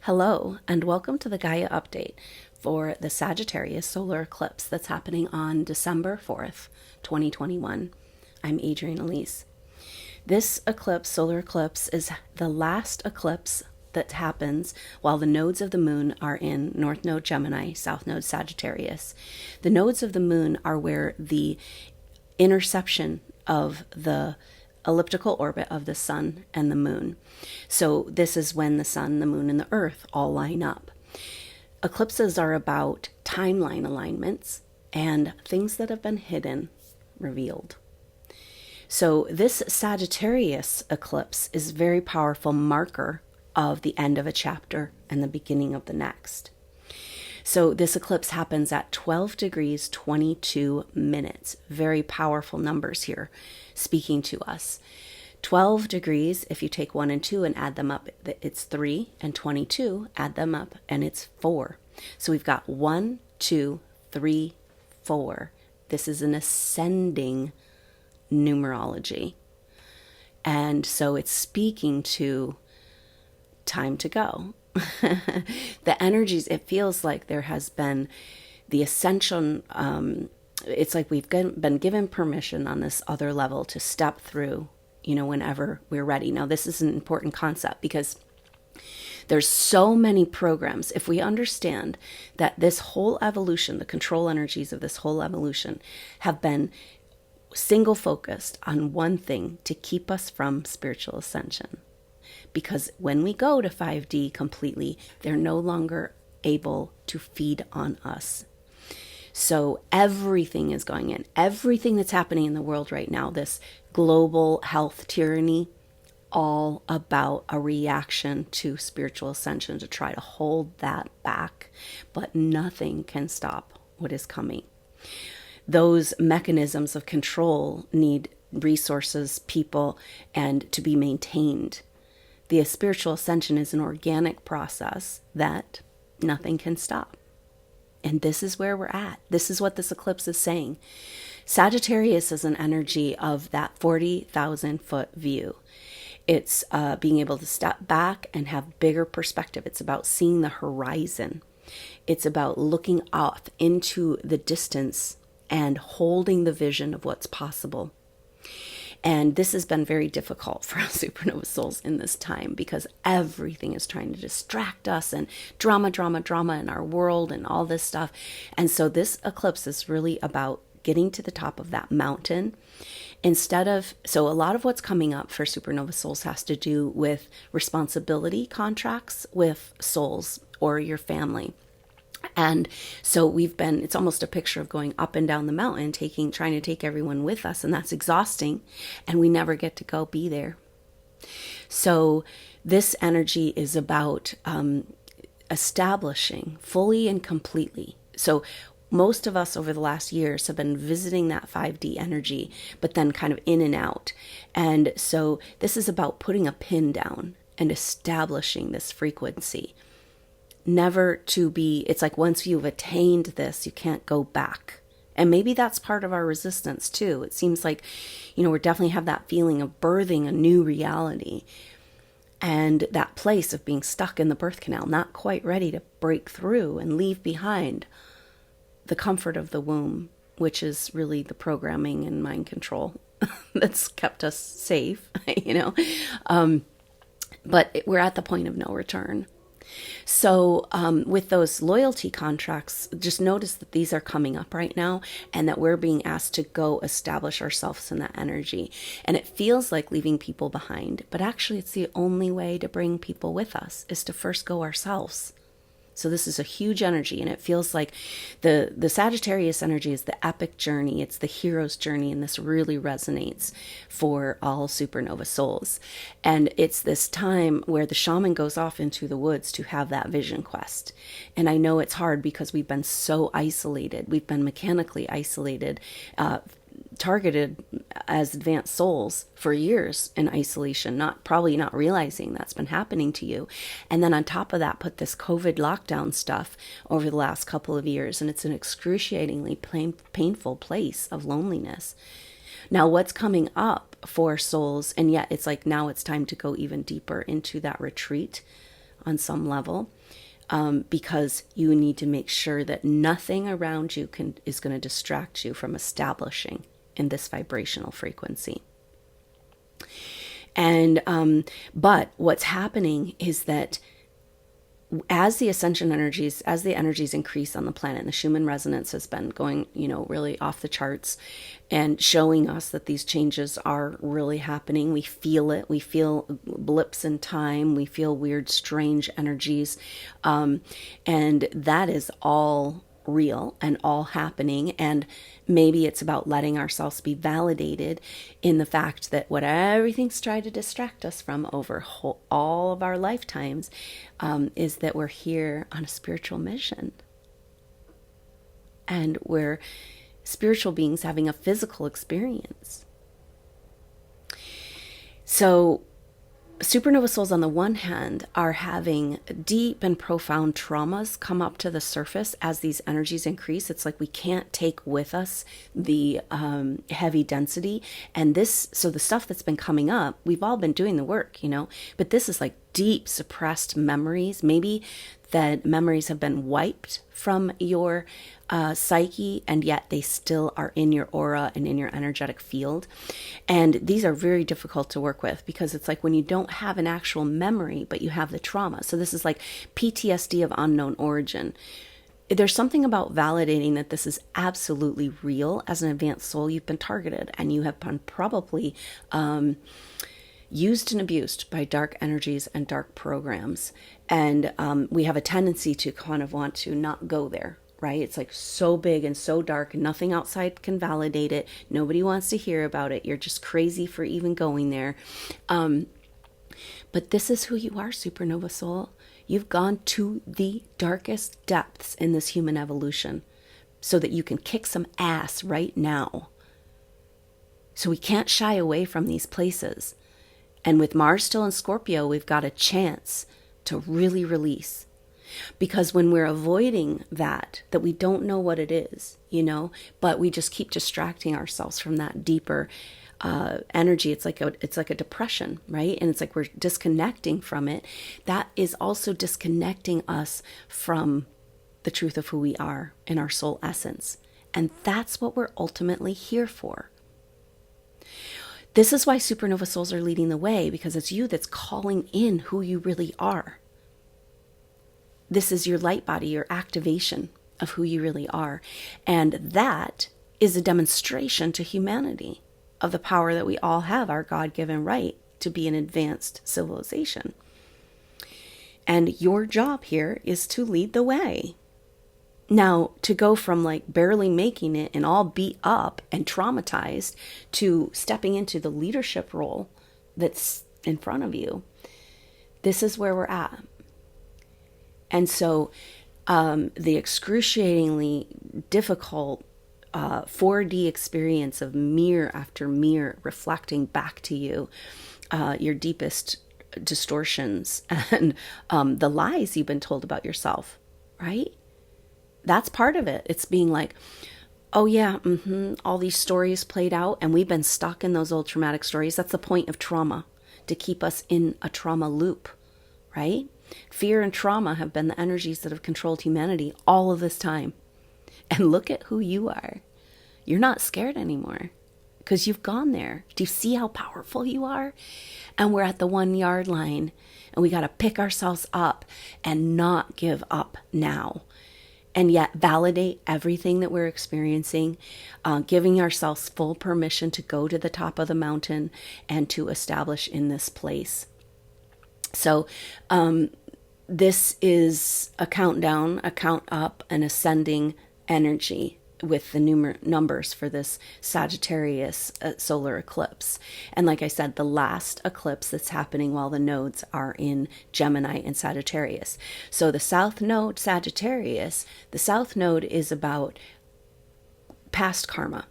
Hello, and welcome to the Gaia update for the Sagittarius solar eclipse that's happening on December 4th, 2021. I'm Adrienne Elise. This eclipse, solar eclipse, is the last eclipse that happens while the nodes of the moon are in North Node Gemini, South Node Sagittarius. The nodes of the moon are where the interception of the elliptical orbit of the sun and the moon. So this is when the sun, the moon, and the earth all line up. Eclipses are about timeline alignments and things that have been hidden, revealed. So this Sagittarius eclipse is a very powerful marker of the end of a chapter and the beginning of the next. So this eclipse happens at 12 degrees 22 minutes. Very powerful numbers here speaking to us. 12 degrees, if you take 1 and 2 and add them up, it's 3, and 22, add them up, and it's 4. So we've got 1, 2, 3, 4. This is an ascending numerology. And so it's speaking to time to go. The energies, it feels like there has been the ascension. It's like we've been given permission on this other level to step through, whenever we're ready. Now, this is an important concept because there's so many programs. If we understand that this whole evolution, the control energies of this whole evolution, have been single focused on one thing, to keep us from spiritual ascension. Because when we go to 5D completely, they're no longer able to feed on us. So everything is going in. Everything that's happening in the world right now, this global health tyranny, all about a reaction to spiritual ascension, to try to hold that back. But nothing can stop what is coming. Those mechanisms of control need resources, people, and to be maintained. The spiritual ascension is an organic process that nothing can stop. And this is where we're at. This is what this eclipse is saying. Sagittarius is an energy of that 40,000 foot view. It's being able to step back and have bigger perspective. It's about seeing the horizon. It's about looking off into the distance and holding the vision of what's possible. And this has been very difficult for us supernova souls in this time because everything is trying to distract us, and drama in our world and all this stuff. And so this eclipse is really about getting to the top of that mountain. So a lot of what's coming up for supernova souls has to do with responsibility contracts with souls or your family. And so it's almost a picture of going up and down the mountain, trying to take everyone with us. And that's exhausting. And we never get to go be there. So this energy is about establishing fully and completely. So most of us over the last years have been visiting that 5D energy, but then kind of in and out. And so this is about putting a pin down and establishing this frequency. It's like once you've attained this, you can't go back. And maybe that's part of our resistance too. It seems like, we definitely have that feeling of birthing a new reality. And that place of being stuck in the birth canal, not quite ready to break through and leave behind the comfort of the womb, which is really the programming and mind control that's kept us safe, But we're at the point of no return. So with those loyalty contracts, just notice that these are coming up right now and that we're being asked to go establish ourselves in that energy. And it feels like leaving people behind, but actually it's the only way to bring people with us is to first go ourselves. So this is a huge energy, and it feels like the Sagittarius energy is the epic journey. It's the hero's journey, and this really resonates for all supernova souls. And it's this time where the shaman goes off into the woods to have that vision quest. And I know it's hard because we've been so isolated. We've been mechanically isolated, targeted as advanced souls for years in isolation, probably not realizing that's been happening to you. And then on top of that, put this COVID lockdown stuff over the last couple of years, and it's an excruciatingly painful place of loneliness. Now, what's coming up for souls, and yet it's like now it's time to go even deeper into that retreat on some level, because you need to make sure that nothing around you is going to distract you from establishing in this vibrational frequency. And but what's happening is that as the ascension energies, as the energies increase on the planet, and the Schumann resonance has been going, really off the charts and showing us that these changes are really happening. We feel it. We feel blips in time. We feel weird, strange energies. And that is all real and all happening. And maybe it's about letting ourselves be validated in the fact that what everything's tried to distract us from over all of our lifetimes is that we're here on a spiritual mission. And we're spiritual beings having a physical experience. So supernova souls, on the one hand, are having deep and profound traumas come up to the surface as these energies increase. It's like we can't take with us the heavy density. And so the stuff that's been coming up, we've all been doing the work, but this is like deep suppressed memories. Maybe that memories have been wiped from your psyche, and yet they still are in your aura and in your energetic field. And these are very difficult to work with, because it's like when you don't have an actual memory, but you have the trauma. So this is like PTSD of unknown origin. There's something about validating that this is absolutely real. As an advanced soul, you've been targeted, and you have been probably used and abused by dark energies and dark programs. And we have a tendency to kind of want to not go there, right? It's like so big and so dark, and nothing outside can validate it. Nobody wants to hear about it. You're just crazy for even going there. But this is who you are, supernova soul. You've gone to the darkest depths in this human evolution so that you can kick some ass right now. So we can't shy away from these places. And with Mars still in Scorpio, we've got a chance to really release. Because when we're avoiding that we don't know what it is, but we just keep distracting ourselves from that deeper energy. It's like a depression, right? And it's like we're disconnecting from it. That is also disconnecting us from the truth of who we are in our soul essence. And that's what we're ultimately here for. This is why supernova souls are leading the way, because it's you that's calling in who you really are. This is your light body, your activation of who you really are. And that is a demonstration to humanity of the power that we all have, our God-given right to be an advanced civilization. And your job here is to lead the way. Now, to go from like barely making it and all beat up and traumatized to stepping into the leadership role that's in front of you, this is where we're at. And so the excruciatingly difficult 4D experience of mirror after mirror reflecting back to you your deepest distortions and the lies you've been told about yourself, right? That's part of it. It's being like, oh yeah, all these stories played out, and we've been stuck in those old traumatic stories. That's the point of trauma, to keep us in a trauma loop, right? Fear and trauma have been the energies that have controlled humanity all of this time. And look at who you are. You're not scared anymore because you've gone there. Do you see how powerful you are? And we're at the 1 yard line, and we got to pick ourselves up and not give up now. And yet validate everything that we're experiencing, giving ourselves full permission to go to the top of the mountain and to establish in this place. So this is a countdown, a count up, an ascending energy with the numbers for this Sagittarius solar eclipse. And like I said, the last eclipse that's happening while the nodes are in Gemini and Sagittarius. So the south node, Sagittarius, the south node is about past karma.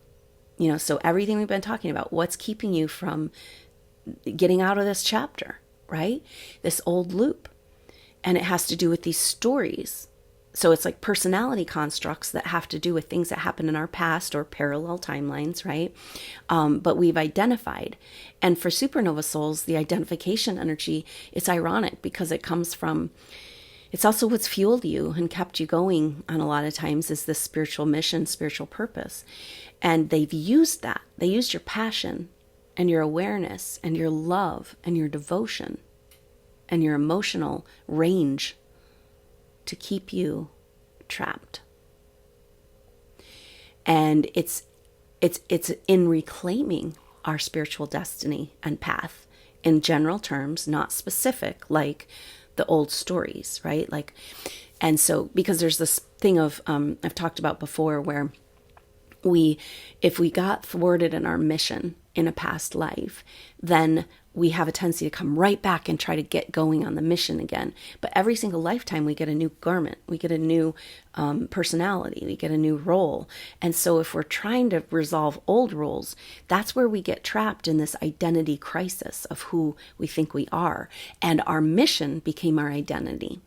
So everything we've been talking about, what's keeping you from getting out of this chapter, right? This old loop. And it has to do with these stories. So it's like personality constructs that have to do with things that happen in our past or parallel timelines, right? But we've identified. And for supernova souls, the identification energy, it's ironic because it comes from, it's also what's fueled you and kept you going on a lot of times is this spiritual mission, spiritual purpose. And they've used that. They used your passion and your awareness and your love and your devotion and your emotional range to keep you trapped. And it's in reclaiming our spiritual destiny and path in general terms, not specific, like the old stories, right? Like, and so, because there's this thing of, I've talked about before where if we got thwarted in our mission in a past life, then we have a tendency to come right back and try to get going on the mission again. But every single lifetime we get a new garment, we get a new personality, we get a new role. And so if we're trying to resolve old roles, that's where we get trapped in this identity crisis of who we think we are. And our mission became our identity.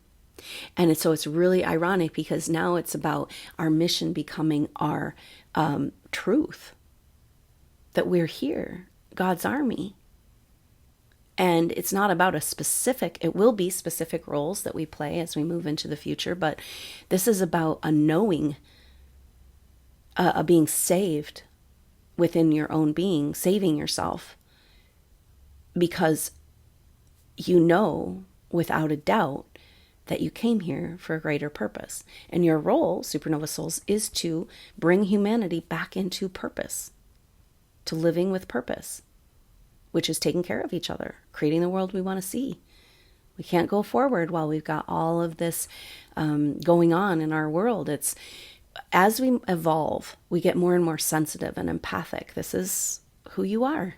And so it's really ironic because now it's about our mission becoming our truth, that we're here, God's army. And it's not about a specific, it will be specific roles that we play as we move into the future, but this is about a knowing, a being saved within your own being, saving yourself, because you know without a doubt that you came here for a greater purpose. And your role, supernova souls, is to bring humanity back into purpose, to living with purpose, which is taking care of each other, creating the world we want to see. We can't go forward while we've got all of this going on in our world. It's as we evolve, we get more and more sensitive and empathic. This is who you are.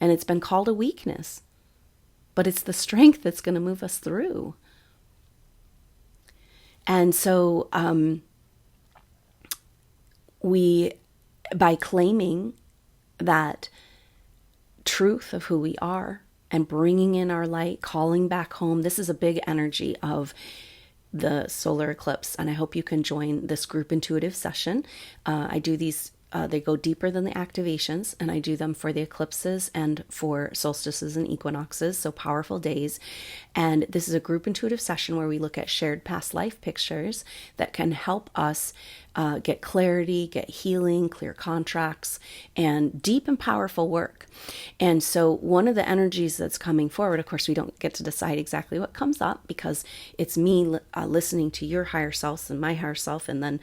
And it's been called a weakness, but it's the strength that's going to move us through. And so by claiming that truth of who we are and bringing in our light, calling back home, this is a big energy of the solar eclipse. And I hope you can join this group intuitive session. I do these, they go deeper than the activations, and I do them for the eclipses and for solstices and equinoxes, so powerful days. And this is a group intuitive session where we look at shared past life pictures that can help us get clarity, get healing, clear contracts, and deep and powerful work. And so one of the energies that's coming forward, of course, we don't get to decide exactly what comes up because it's me listening to your higher selves and my higher self, and then,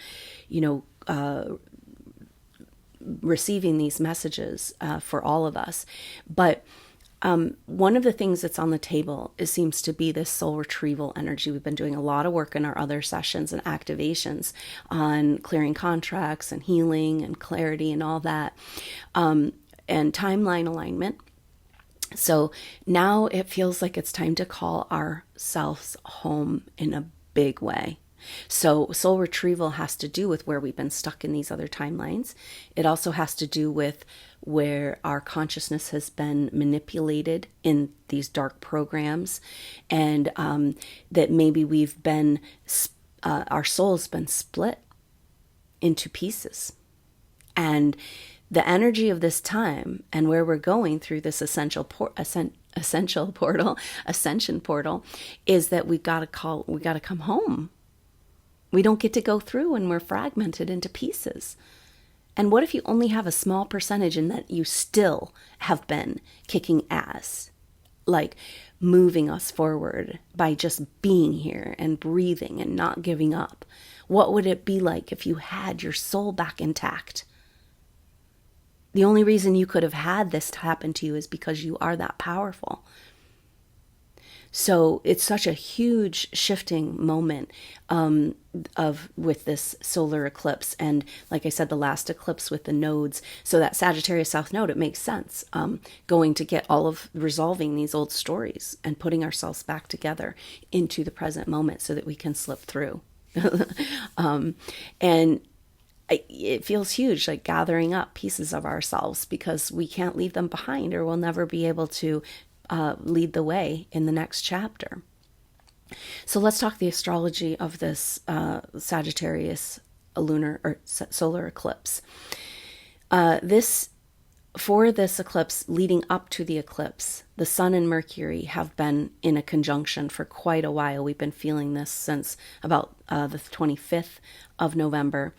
receiving these messages for all of us. But one of the things that's on the table seems to be this soul retrieval energy. We've been doing a lot of work in our other sessions and activations on clearing contracts and healing and clarity and all that, and timeline alignment. So now it feels like it's time to call ourselves home in a big way. So soul retrieval has to do with where we've been stuck in these other timelines. It also has to do with where our consciousness has been manipulated in these dark programs, and that maybe we've been, our soul's been split into pieces. And the energy of this time and where we're going through this ascension portal is that we got to come home. We don't get to go through and we're fragmented into pieces. And what if you only have a small percentage and that you still have been kicking ass, like moving us forward by just being here and breathing and not giving up? What would it be like if you had your soul back intact? The only reason you could have had this happen to you is because you are that powerful. So it's such a huge shifting moment with this solar eclipse. And like I said, the last eclipse with the nodes. So that Sagittarius South Node, it makes sense. Going to get all of resolving these old stories and putting ourselves back together into the present moment so that we can slip through. And it feels huge, like gathering up pieces of ourselves, because we can't leave them behind or we'll never be able to lead the way in the next chapter. So let's talk the astrology of this Sagittarius lunar or solar eclipse. For this eclipse, leading up to the eclipse, the Sun and Mercury have been in a conjunction for quite a while. We've been feeling this since about the 25th of November,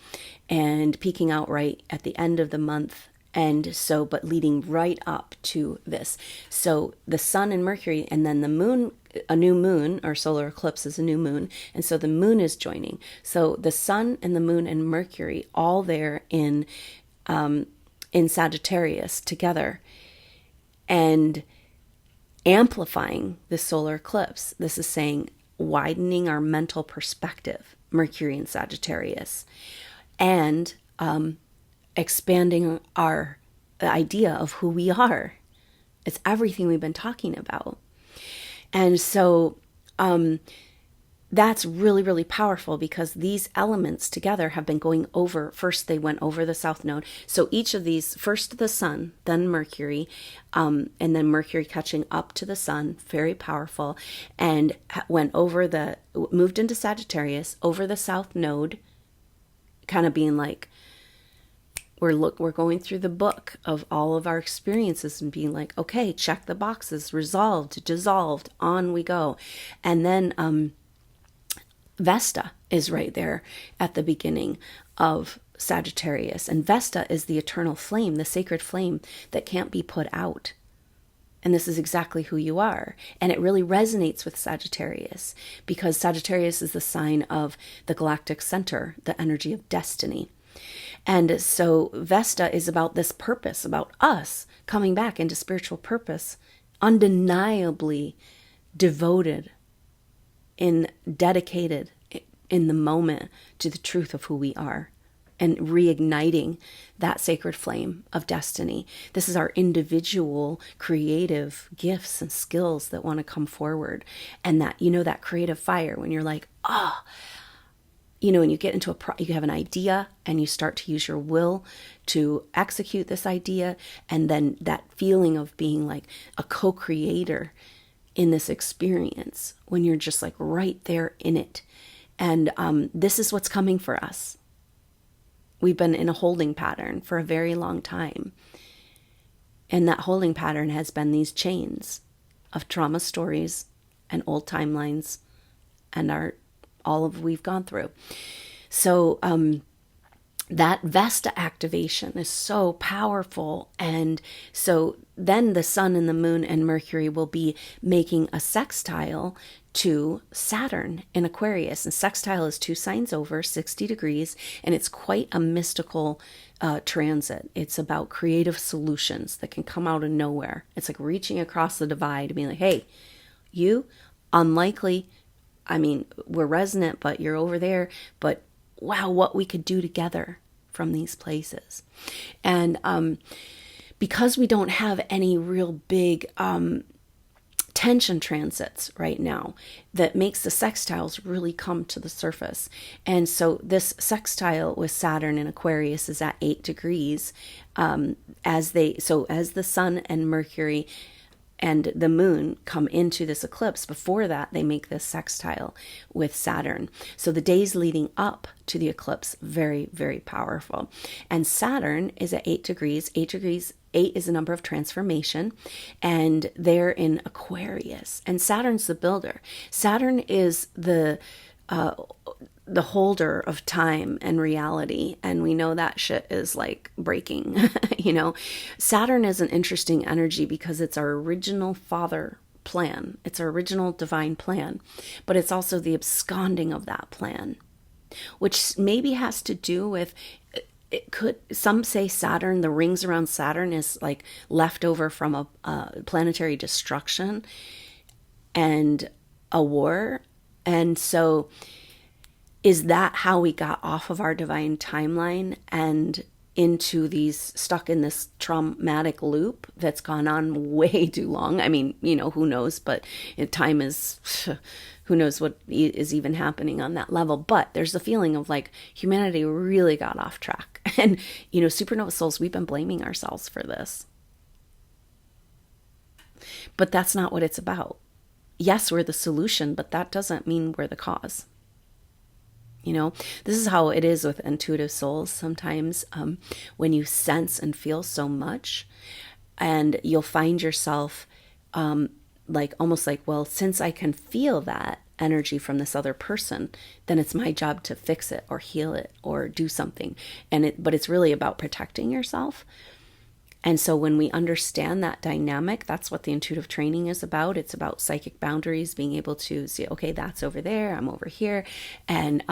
and peaking out right at the end of the month. And so, but leading right up to this. So the Sun and Mercury, and then the moon, a new moon, or solar eclipse is a new moon. And so the moon is joining. So the Sun and the moon and Mercury all there in Sagittarius together, and amplifying the solar eclipse. This is saying widening our mental perspective, Mercury in Sagittarius, and expanding our idea of who we are. It's everything we've been talking about. And so that's really, really powerful, because these elements together have been going over. First, they went over the South Node. So each of these, first the Sun, then Mercury, and then Mercury catching up to the Sun, very powerful, and went over moved into Sagittarius, over the South Node, kind of being like, we're going through the book of all of our experiences and being like, okay, check the boxes, resolved, dissolved, on we go. And then Vesta is right there at the beginning of Sagittarius. And Vesta is the eternal flame, the sacred flame that can't be put out. And this is exactly who you are. And it really resonates with Sagittarius, because Sagittarius is the sign of the galactic center, the energy of destiny. And so Vesta is about this purpose, about us coming back into spiritual purpose, undeniably devoted and dedicated in the moment to the truth of who we are, and reigniting that sacred flame of destiny. This is our individual creative gifts and skills that want to come forward. And that, that creative fire when you're like, when you get into you have an idea and you start to use your will to execute this idea. And then that feeling of being like a co-creator in this experience, when you're just like right there in it. And this is what's coming for us. We've been in a holding pattern for a very long time. And that holding pattern has been these chains of trauma stories and old timelines and we've gone through. So that Vesta activation is so powerful. And so then the Sun and the Moon and Mercury will be making a sextile to Saturn in Aquarius. And sextile is 2 signs over, 60 degrees, and it's quite a mystical transit. It's about creative solutions that can come out of nowhere. It's like reaching across the divide and being like, hey, you, unlikely, we're resonant, but you're over there. But wow, what we could do together from these places. And because we don't have any real big tension transits right now, that makes the sextiles really come to the surface. And so this sextile with Saturn in Aquarius is at 8 degrees. As the Sun and Mercury and the moon come into this eclipse, before that, they make this sextile with Saturn. So the days leading up to the eclipse, very, very powerful. And Saturn is at 8 degrees. 8 is a number of transformation, and they're in Aquarius. And Saturn's the builder. Saturn is the holder of time and reality, and we know that shit is like breaking. Saturn is an interesting energy because it's our original father plan. It's our original divine plan, but it's also the absconding of that plan, which maybe has to do with, some say Saturn, the rings around Saturn is like leftover from a planetary destruction and a war. And so is that how we got off of our divine timeline and into stuck in this traumatic loop that's gone on way too long? Who knows, but time is, who knows what is even happening on that level. But there's a feeling of like humanity really got off track. And, supernova souls, we've been blaming ourselves for this. But that's not what it's about. yes, we're the solution, but that doesn't mean we're the cause. You know, this is how it is with intuitive souls sometimes, when you sense and feel so much, and you'll find yourself like almost like, well, since I can feel that energy from this other person, then it's my job to fix it or heal it or do something. But it's really about protecting yourself. And so when we understand that dynamic, that's what the intuitive training is about. It's about psychic boundaries, being able to see, okay, that's over there, I'm over here, and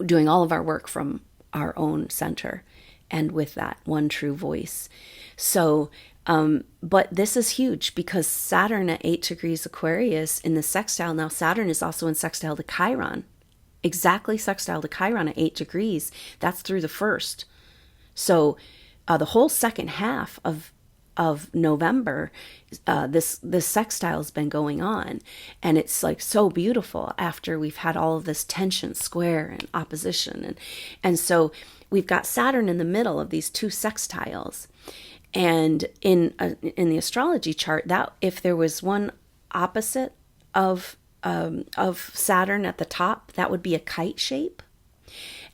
doing all of our work from our own center and with that one true voice. So, but this is huge because Saturn at 8 degrees Aquarius in the sextile, now Saturn is also in sextile to Chiron, exactly sextile to Chiron at 8 degrees. That's through the 1st. So, the whole second half of November, this sextile has been going on, and it's like so beautiful after we've had all of this tension, square and opposition, and so we've got Saturn in the middle of these two sextiles, and in the astrology chart, that if there was one opposite of Saturn at the top, that would be a kite shape,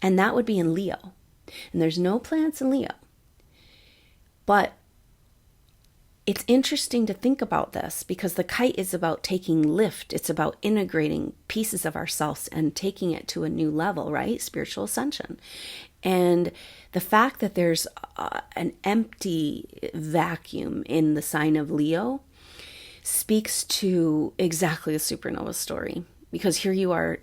and that would be in Leo, and there's no planets in Leo. But it's interesting to think about this because the kite is about taking lift. It's about integrating pieces of ourselves and taking it to a new level, right? Spiritual ascension. And the fact that there's an empty vacuum in the sign of Leo speaks to exactly a supernova story. Because here you are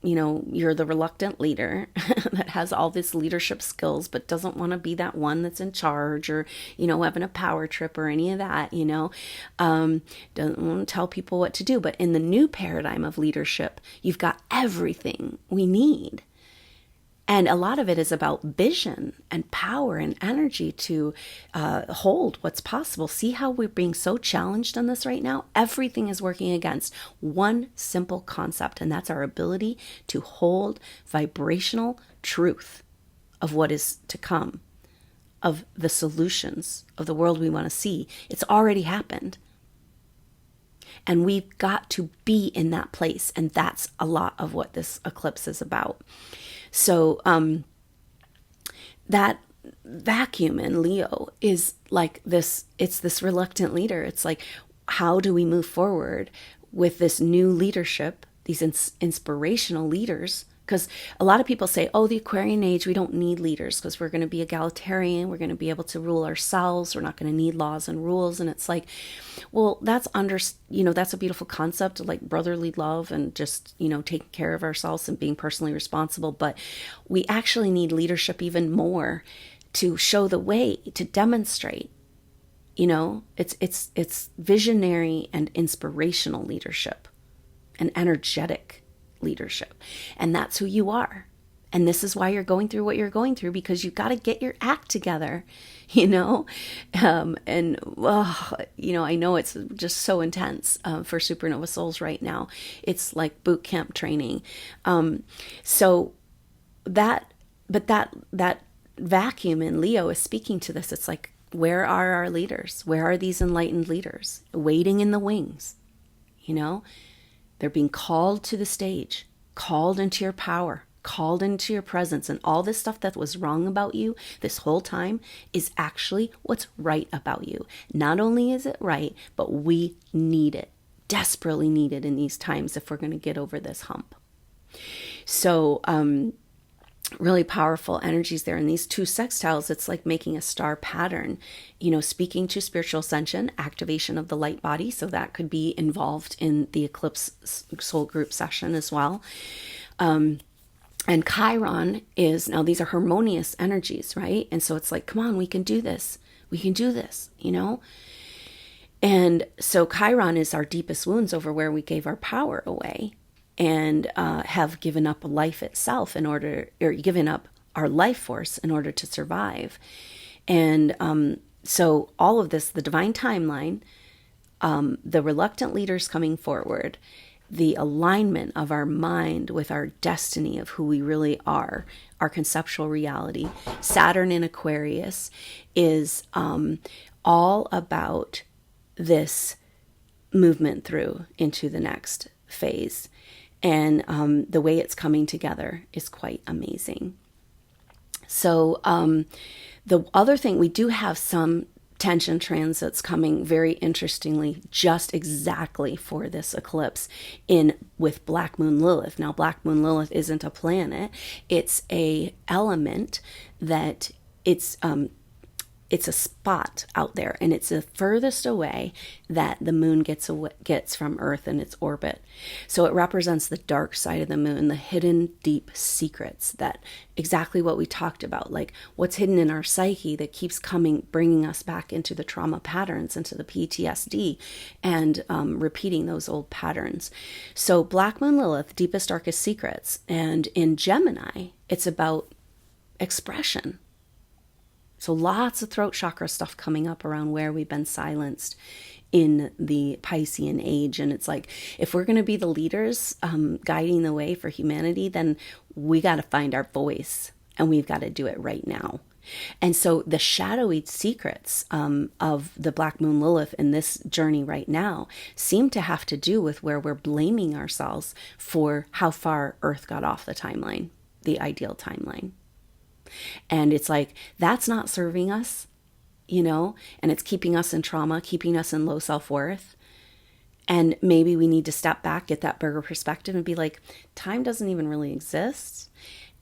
you're the reluctant leader that has all this leadership skills, but doesn't want to be that one that's in charge or, having a power trip or any of that, doesn't want to tell people what to do. But in the new paradigm of leadership, you've got everything we need. And a lot of it is about vision and power and energy to hold what's possible. See how we're being so challenged on this right now? Everything is working against one simple concept, and that's our ability to hold vibrational truth of what is to come, of the solutions of the world we want to see. It's already happened. And we've got to be in that place, and that's a lot of what this eclipse is about. So that vacuum in Leo is like this, it's this reluctant leader. It's like, how do we move forward with this new leadership, these inspirational leaders? Because a lot of people say, oh, the Aquarian age, we don't need leaders because we're going to be egalitarian. We're going to be able to rule ourselves. We're not going to need laws and rules. And it's like, well, that's a beautiful concept of like brotherly love and just, taking care of ourselves and being personally responsible. But we actually need leadership even more to show the way, to demonstrate. It's visionary and inspirational leadership and energetic leadership. And that's who you are. And this is why you're going through what you're going through, because you've got to get your act together, I know it's just so intense for supernova souls right now. It's like boot camp training. So that vacuum in Leo is speaking to this. It's like, where are our leaders? Where are these enlightened leaders waiting in the wings? They're being called to the stage, called into your power, called into your presence, and all this stuff that was wrong about you this whole time is actually what's right about you. Not only is it right, but we need it, desperately need it in these times if we're going to get over this hump. So, really powerful energies there. In these two sextiles, it's like making a star pattern, speaking to spiritual ascension, activation of the light body. So that could be involved in the eclipse soul group session as well. And Chiron is, now these are harmonious energies, right? And so it's like, come on, we can do this. We can do this, And so Chiron is our deepest wounds over where we gave our power away. And have given up life itself given up our life force in order to survive. And so all of this, the divine timeline, the reluctant leaders coming forward, the alignment of our mind with our destiny of who we really are, our conceptual reality. Saturn in Aquarius is all about this movement through into the next phase. And the way it's coming together is quite amazing. So the other thing, we do have some tension transits coming very interestingly, just exactly for this eclipse in with Black Moon Lilith. Now, Black Moon Lilith isn't a planet; it's a element that it's a spot out there, and it's the furthest away that the moon gets from Earth in its orbit. So it represents the dark side of the moon, the hidden deep secrets, that exactly what we talked about, like what's hidden in our psyche that keeps bringing us back into the trauma patterns, into the PTSD, and repeating those old patterns. So Black Moon Lilith, deepest, darkest secrets. And in Gemini, it's about expression. So lots of throat chakra stuff coming up around where we've been silenced in the Piscean age. And it's like, if we're going to be the leaders guiding the way for humanity, then we got to find our voice, and we've got to do it right now. And so the shadowy secrets of the Black Moon Lilith in this journey right now seem to have to do with where we're blaming ourselves for how far Earth got off the timeline, the ideal timeline. And it's like, that's not serving us, and it's keeping us in trauma, keeping us in low self-worth. And maybe we need to step back, get that bigger perspective, and be like, time doesn't even really exist.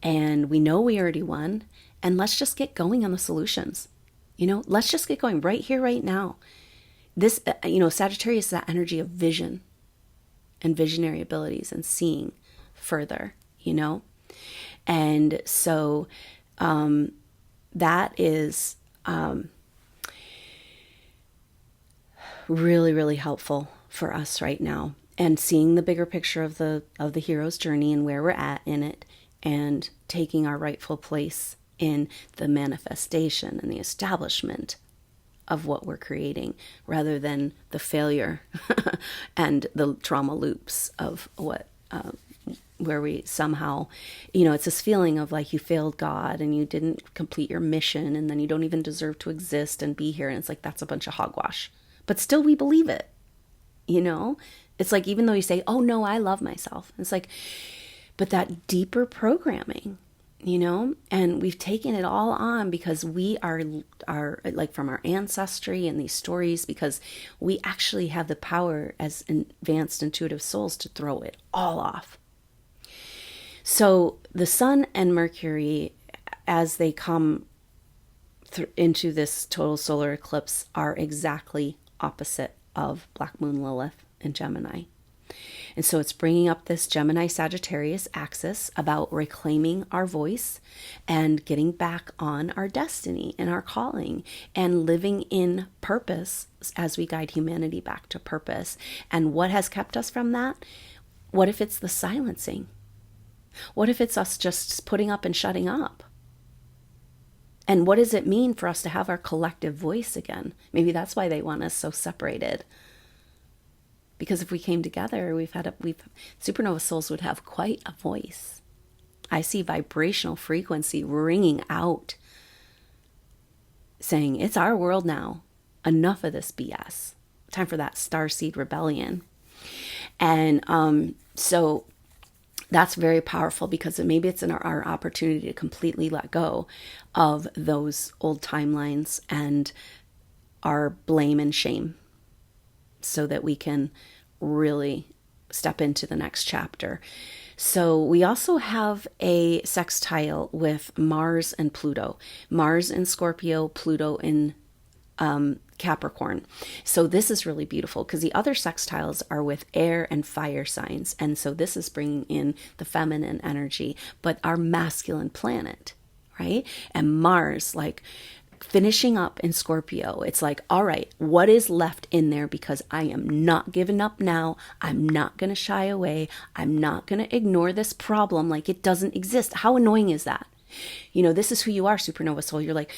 And we know we already won. And let's just get going on the solutions. Let's just get going right here, right now. This, Sagittarius is that energy of vision and visionary abilities and seeing further, And so that is really, really helpful for us right now. And seeing the bigger picture of the hero's journey and where we're at in it, and taking our rightful place in the manifestation and the establishment of what we're creating, rather than the failure and the trauma loops of what where we somehow, it's this feeling of like you failed God and you didn't complete your mission, and then you don't even deserve to exist and be here. And it's like, that's a bunch of hogwash. But still we believe it, It's like, even though you say, oh no, I love myself. It's like, but that deeper programming, and we've taken it all on because we are like from our ancestry and these stories, because we actually have the power as advanced intuitive souls to throw it all off. So the Sun and Mercury, as they come into this total solar eclipse, are exactly opposite of Black Moon Lilith in Gemini. And so it's bringing up this Gemini-Sagittarius axis about reclaiming our voice and getting back on our destiny and our calling and living in purpose as we guide humanity back to purpose. And what has kept us from that? What if it's the silencing? What if it's us just putting up and shutting up? And what does it mean for us to have our collective voice again? Maybe that's why they want us so separated. Because if we came together, supernova souls would have quite a voice. I see vibrational frequency ringing out, saying, it's our world now. Enough of this BS. Time for that starseed rebellion. And so that's very powerful, because maybe it's our opportunity to completely let go of those old timelines and our blame and shame, so that we can really step into the next chapter. So we also have a sextile with Mars and Pluto. Mars in Scorpio, Pluto in Capricorn. So this is really beautiful, because the other sextiles are with air and fire signs. And so this is bringing in the feminine energy, but our masculine planet, right? And Mars, like, finishing up in Scorpio, it's like, all right, what is left in there? Because I am not giving up now. I'm not going to shy away. I'm not going to ignore this problem like it doesn't exist. How annoying is that? This is who you are, supernova soul. You're like,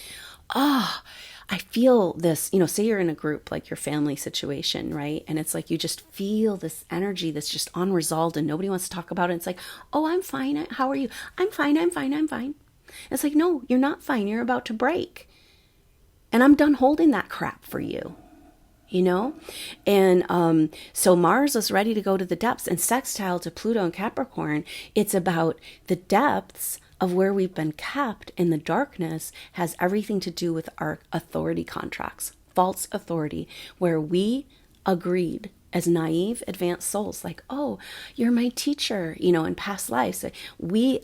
I feel this, say you're in a group, like your family situation, right? And it's like, you just feel this energy that's just unresolved and nobody wants to talk about it. It's like, oh, I'm fine. How are you? I'm fine. It's like, no, you're not fine. You're about to break. And I'm done holding that crap for you. you know? And so Mars is ready to go to the depths, and sextile to Pluto and Capricorn, it's about the depths of where we've been kept in the darkness, has everything to do with our authority contracts, false authority, where we agreed as naive advanced souls, like, oh, you're my teacher, you know, in past lives. We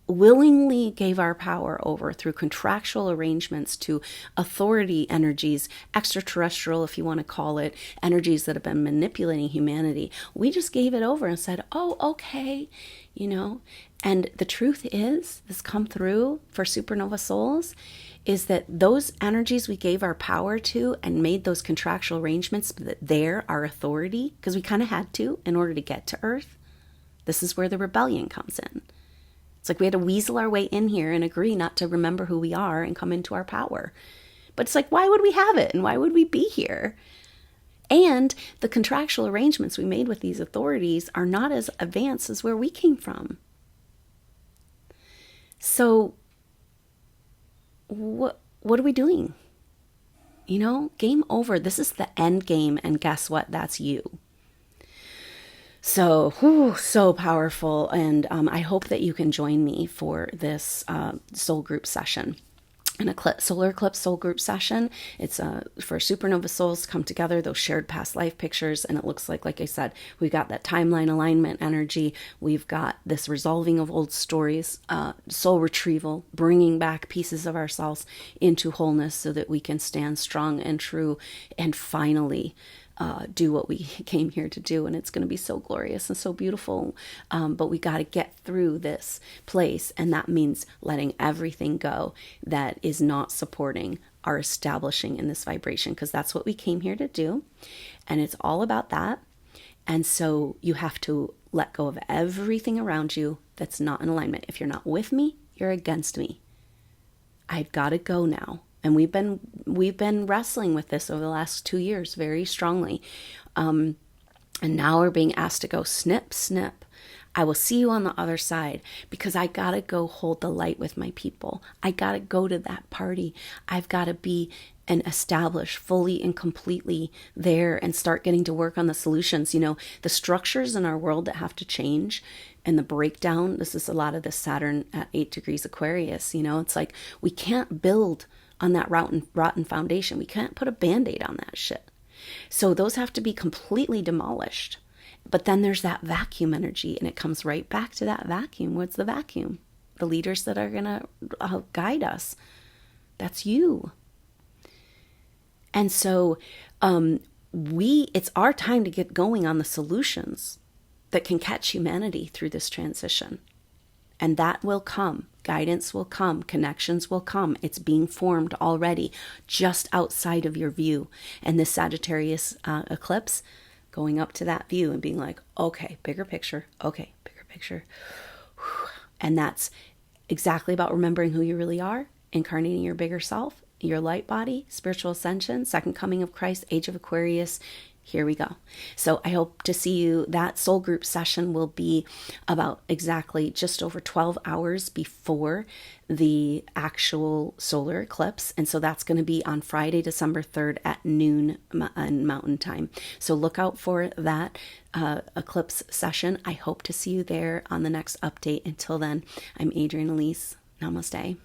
willingly gave our power over through contractual arrangements to authority energies, extraterrestrial, if you want to call it, energies that have been manipulating humanity. We just gave it over and said, oh, okay, you know. And the truth is, this come through for supernova souls, is that those energies we gave our power to and made those contractual arrangements that they're our authority, because we kind of had to in order to get to Earth. This is where the rebellion comes in. It's like we had to weasel our way in here and agree not to remember who we are and come into our power. But it's like, why would we have it? And why would we be here? And the contractual arrangements we made with these authorities are not as advanced as where we came from. So what are we doing? You know, game over. This is the end game. And guess what? That's you. So, so powerful. And I hope that you can join me for this soul group session. An solar eclipse soul group session. It's for supernova souls to come together, those shared past life pictures. And it looks like I said, we've got that timeline alignment energy. We've got this resolving of old stories, soul retrieval, bringing back pieces of ourselves into wholeness so that we can stand strong and true and finally do what we came here to do. And it's going to be so glorious and so beautiful. But we got to get through this place. And that means letting everything go that is not supporting our establishing in this vibration, because that's what we came here to do. And it's all about that. And so you have to let go of everything around you that's not in alignment. If you're not with me, you're against me. I've got to go now. And we've been wrestling with this over the last 2 years very strongly. And now we're being asked to go snip, snip. I will see you on the other side, because I got to go hold the light with my people. I got to go to that party. I've got to be and establish fully and completely there and start getting to work on the solutions. You know, the structures in our world that have to change and the breakdown. This is a lot of the Saturn at 8 degrees Aquarius. You know, it's like we can't build on that rotten foundation. We can't put a Band-Aid on that shit. So those have to be completely demolished. But then there's that vacuum energy, and it comes right back to that vacuum. What's the vacuum? The leaders that are going to guide us. That's you. And so it's our time to get going on the solutions that can catch humanity through this transition. And that will come. Guidance will come. Connections will come. It's being formed already just outside of your view. And this Sagittarius eclipse, going up to that view and being like, okay, bigger picture. Okay, bigger picture. And that's exactly about remembering who you really are, incarnating your bigger self, your light body, spiritual ascension, second coming of Christ, age of Aquarius. Here we go. So I hope to see you. That soul group session will be about exactly just over 12 hours before the actual solar eclipse. And so that's going to be on Friday, December 3rd at noon Mountain Time. So look out for that eclipse session. I hope to see you there on the next update. Until then, I'm Adrienne Elise. Namaste.